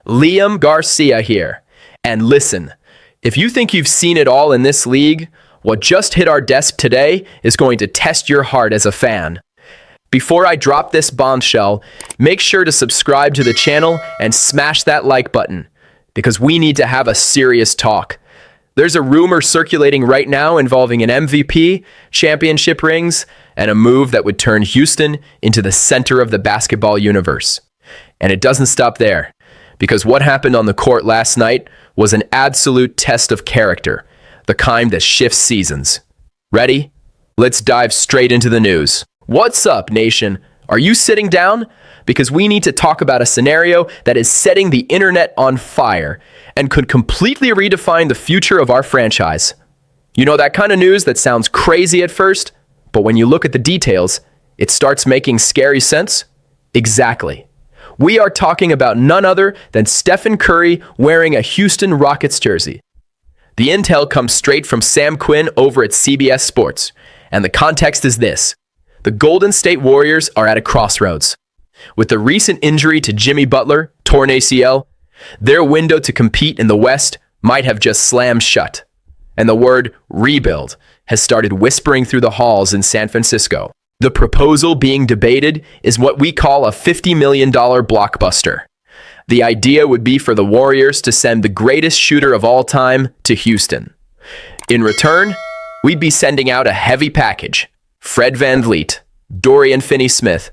Liam Garcia here. And listen, if you think you've seen it all in this league, what just hit our desk today is going to test your heart as a fan. Before I drop this bombshell, make sure to subscribe to the channel and smash that like button, because we need to have a serious talk. There's a rumor circulating right now involving an MVP, championship rings, and a move that would turn Houston into the center of the basketball universe. And it doesn't stop there, because what happened on the court last night was an absolute test of character, the kind that shifts seasons. Ready? Let's dive straight into the news. What's up, nation? Are you sitting down? Because we need to talk about a scenario that is setting the internet on fire and could completely redefine the future of our franchise. You know, that kind of news that sounds crazy at first, but when you look at the details, it starts making scary sense? Exactly. We are talking about none other than Stephen Curry wearing a Houston Rockets jersey. The intel comes straight from Sam Quinn over at CBS Sports, and the context is this. The Golden State Warriors are at a crossroads. With the recent injury to Jimmy Butler, torn ACL, their window to compete in the West might have just slammed shut. And the word rebuild has started whispering through the halls in San Francisco. The proposal being debated is what we call a $50 million blockbuster. The idea would be for the Warriors to send the greatest shooter of all time to Houston. In return, we'd be sending out a heavy package. Fred VanVleet, Dorian Finney-Smith,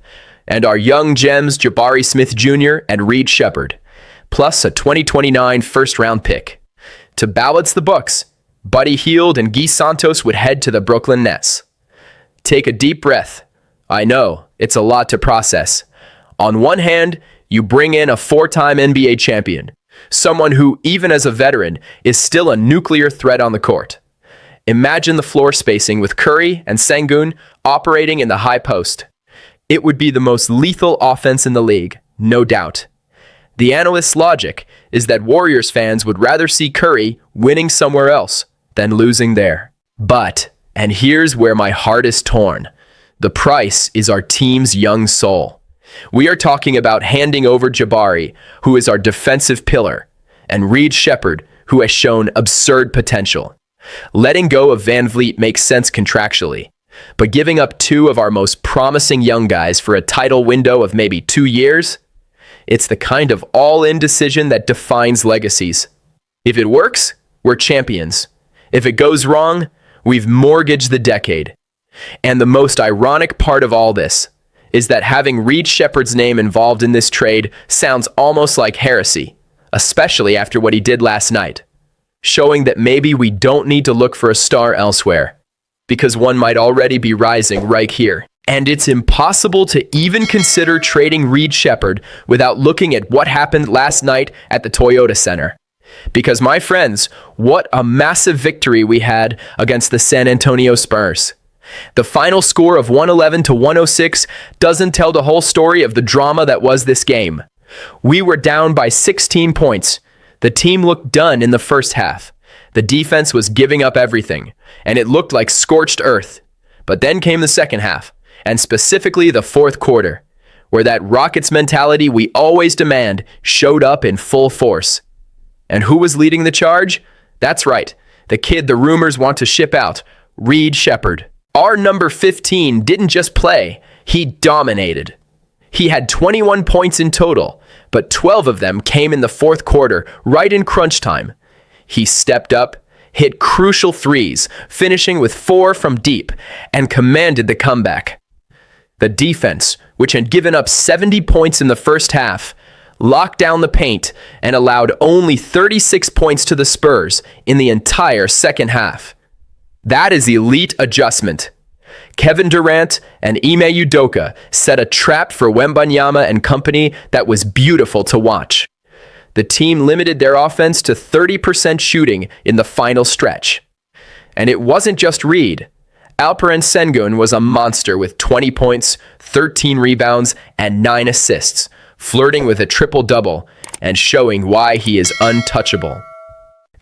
and our young gems Jabari Smith Jr. and Reed Sheppard, plus a 2029 first-round pick. To balance the books, Buddy Hield and Guy Santos would head to the Brooklyn Nets. Take a deep breath. I know, it's a lot to process. On one hand, you bring in a four-time NBA champion, someone who, even as a veteran, is still a nuclear threat on the court. Imagine the floor spacing with Curry and Sengun operating in the high post. It would be the most lethal offense in the league, no doubt. The analyst's logic is that Warriors fans would rather see Curry winning somewhere else than losing there. But, and here's where my heart is torn, the price is our team's young soul. We are talking about handing over Jabari, who is our defensive pillar, and Reed Sheppard, who has shown absurd potential. Letting go of VanVleet makes sense contractually, but giving up two of our most promising young guys for a title window of maybe 2 years? It's the kind of all-in decision that defines legacies. If it works, we're champions. If it goes wrong, we've mortgaged the decade. And the most ironic part of all this is that having Reed Sheppard's name involved in this trade sounds almost like heresy, especially after what he did last night, showing that maybe we don't need to look for a star elsewhere, because one might already be rising right here. And it's impossible to even consider trading Reed Sheppard without looking at what happened last night at the Toyota Center. Because, my friends, what a massive victory we had against the San Antonio Spurs. The final score of 111-106 doesn't tell the whole story of the drama that was this game. We were down by 16 points. The team looked done in the first half. The defense was giving up everything, and it looked like scorched earth. But then came the second half, and specifically the fourth quarter, where that Rockets mentality we always demand showed up in full force. And who was leading the charge? That's right, the kid the rumors want to ship out, Reed Sheppard. Our number 15 didn't just play, he dominated. He had 21 points in total, but 12 of them came in the fourth quarter, right in crunch time. He stepped up, hit crucial threes, finishing with 4 from deep, and commanded the comeback. The defense, which had given up 70 points in the first half, locked down the paint and allowed only 36 points to the Spurs in the entire second half. That is elite adjustment. Kevin Durant and Ime Udoka set a trap for Wembanyama and company that was beautiful to watch. The team limited their offense to 30% shooting in the final stretch. And it wasn't just Reed. Alperen Sengun was a monster with 20 points, 13 rebounds, and 9 assists, flirting with a triple-double and showing why he is untouchable.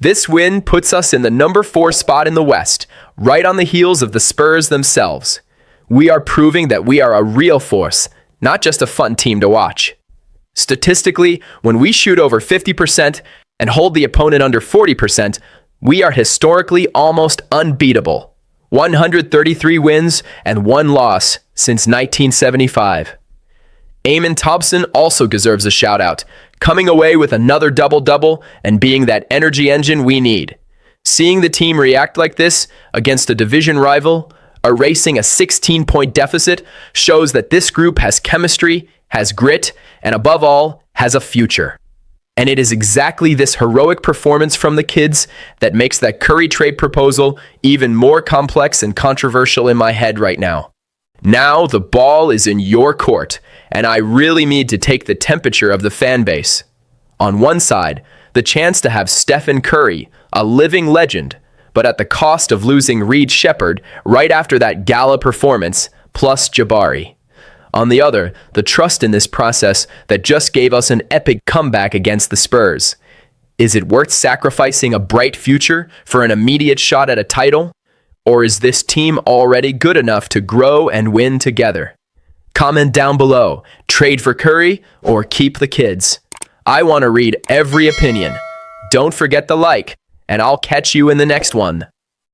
This win puts us in the number 4 spot in the West, right on the heels of the Spurs themselves. We are proving that we are a real force, not just a fun team to watch. Statistically, when we shoot over 50% and hold the opponent under 40%, we are historically almost unbeatable. 133 wins and 1 loss since 1975. Eamon Thompson also deserves a shout-out, coming away with another double-double and being that energy engine we need. Seeing the team react like this against a division rival, erasing a 16-point deficit, shows that this group has chemistry, has grit, and above all, has a future. And it is exactly this heroic performance from the kids that makes that Curry trade proposal even more complex and controversial in my head right now. Now the ball is in your court, and I really need to take the temperature of the fan base. On one side, the chance to have Stephen Curry, a living legend, but at the cost of losing Reed Sheppard right after that gala performance, plus Jabari. On the other, the trust in this process that just gave us an epic comeback against the Spurs. Is it worth sacrificing a bright future for an immediate shot at a title? Or is this team already good enough to grow and win together? Comment down below, trade for Curry or keep the kids. I want to read every opinion. Don't forget the like, and I'll catch you in the next one.